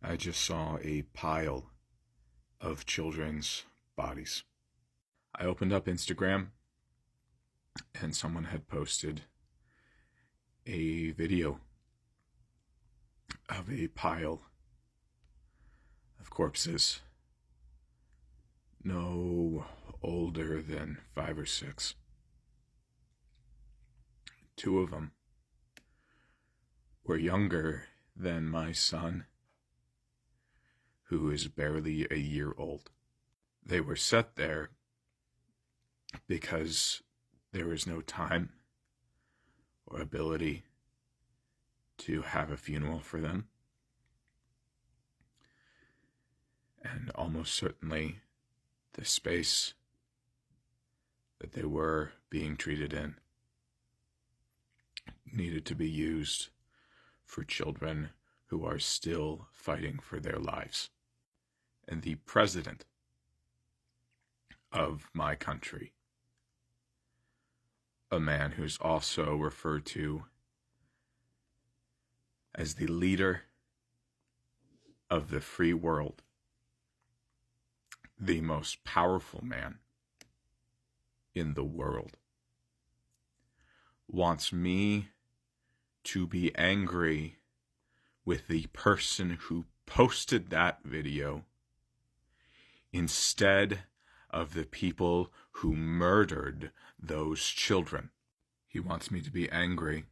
I just saw a pile of children's bodies. I opened up Instagram and someone had posted a video of a pile of corpses no older than 5 or 6. 2 of them were younger than my son, who is barely a year old. They were set there because there was no time or ability to have a funeral for them. And almost certainly the space that they were being treated in needed to be used for children who are still fighting for their lives. And the president of my country, a man who's also referred to as the leader of the free world, the most powerful man in the world, wants me to be angry with the person who posted that video instead of the people who murdered those children. He wants me to be angry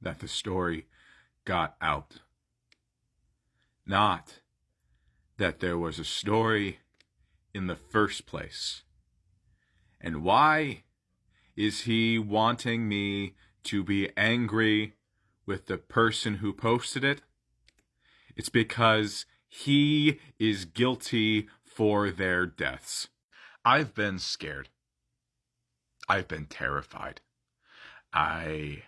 that the story got out. Not that there was a story in the first place. And why is he wanting me to be angry with the person who posted it? It's because he is guilty for their deaths. I've been scared. I've been terrified. I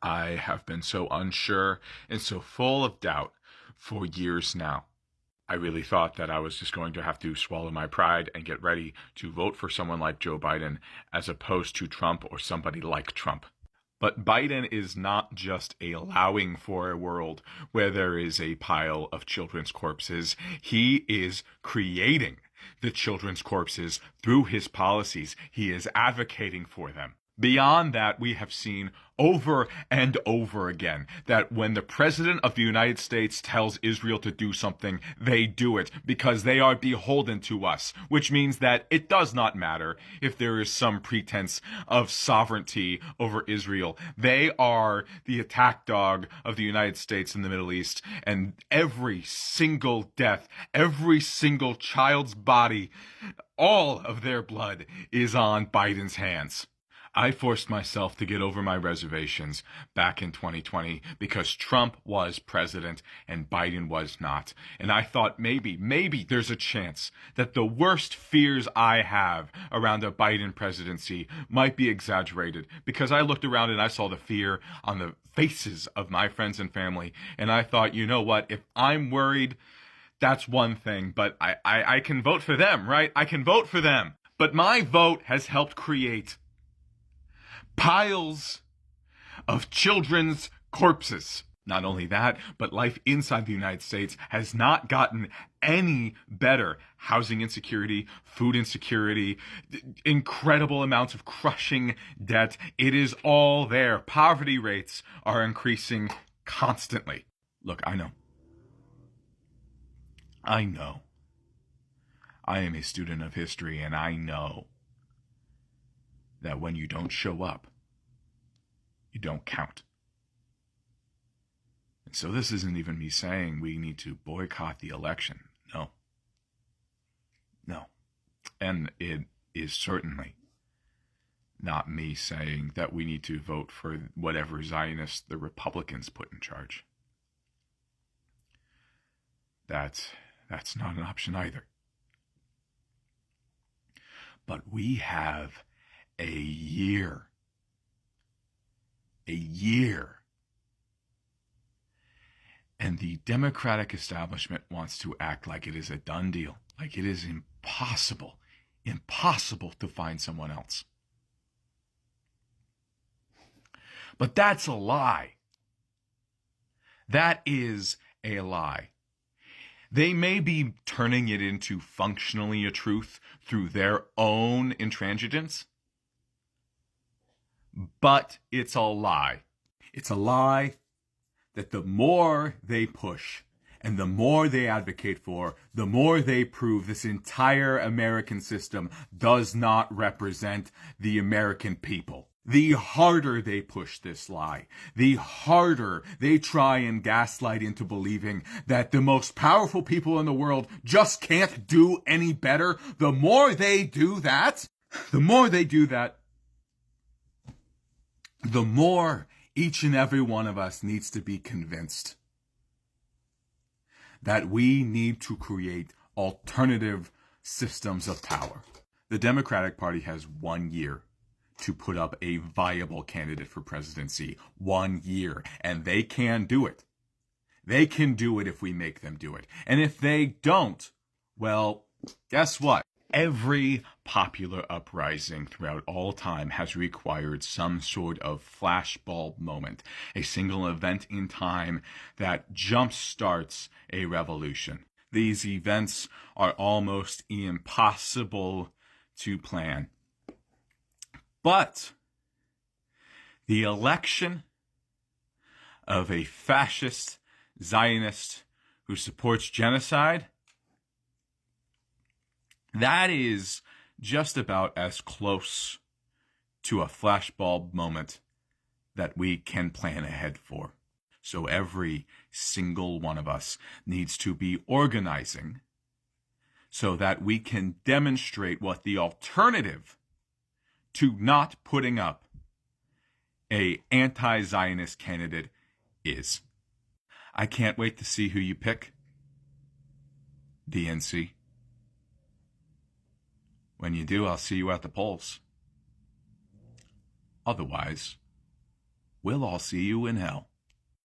have been so unsure and so full of doubt for years now. I really thought that I was just going to have to swallow my pride and get ready to vote for someone like Joe Biden as opposed to Trump or somebody like Trump. But Biden is not just allowing for a world where there is a pile of children's corpses. He is creating the children's corpses through his policies. He is advocating for them. Beyond that, we have seen over and over again that when the President of the United States tells Israel to do something, they do it because they are beholden to us, which means that it does not matter if there is some pretense of sovereignty over Israel. They are the attack dog of the United States in the Middle East, and every single death, every single child's body, all of their blood is on Biden's hands. I forced myself to get over my reservations back in 2020 because Trump was president and Biden was not. And I thought maybe there's a chance that the worst fears I have around a Biden presidency might be exaggerated, because I looked around and I saw the fear on the faces of my friends and family. And I thought, you know what, if I'm worried, that's one thing, but I can vote for them, right? I can vote for them. But my vote has helped create piles of children's corpses. Not only that, but life inside the United States has not gotten any better. Housing insecurity, food insecurity, incredible amounts of crushing debt. It is all there. Poverty rates are increasing constantly. Look, I know. I am a student of history, and I know that when you don't show up, you don't count. And so this isn't even me saying we need to boycott the election. No. And it is certainly not me saying that we need to vote for whatever Zionists the Republicans put in charge. That's not an option either. But we have a year. And the Democratic establishment wants to act like it is a done deal, like it is impossible to find someone else. But that's a lie. That is a lie. They may be turning it into functionally a truth through their own intransigence, but it's a lie. It's a lie that the more they push and the more they advocate for, the more they prove this entire American system does not represent the American people. The harder they push this lie, the harder they try and gaslight into believing that the most powerful people in the world just can't do any better, the more they do that, the more each and every one of us needs to be convinced that we need to create alternative systems of power. The Democratic Party has 1 year to put up a viable candidate for presidency. 1 year. And they can do it. They can do it if we make them do it. And if they don't, well, guess what? Every popular uprising throughout all time has required some sort of flashbulb moment, a single event in time that jumpstarts a revolution. These events are almost impossible to plan. But the election of a fascist Zionist who supports genocide, that is just about as close to a flashbulb moment that we can plan ahead for. So every single one of us needs to be organizing so that we can demonstrate what the alternative to not putting up a anti-Zionist candidate is. I can't wait to see who you pick. DNC. When you do, I'll see you at the polls. Otherwise, we'll all see you in hell.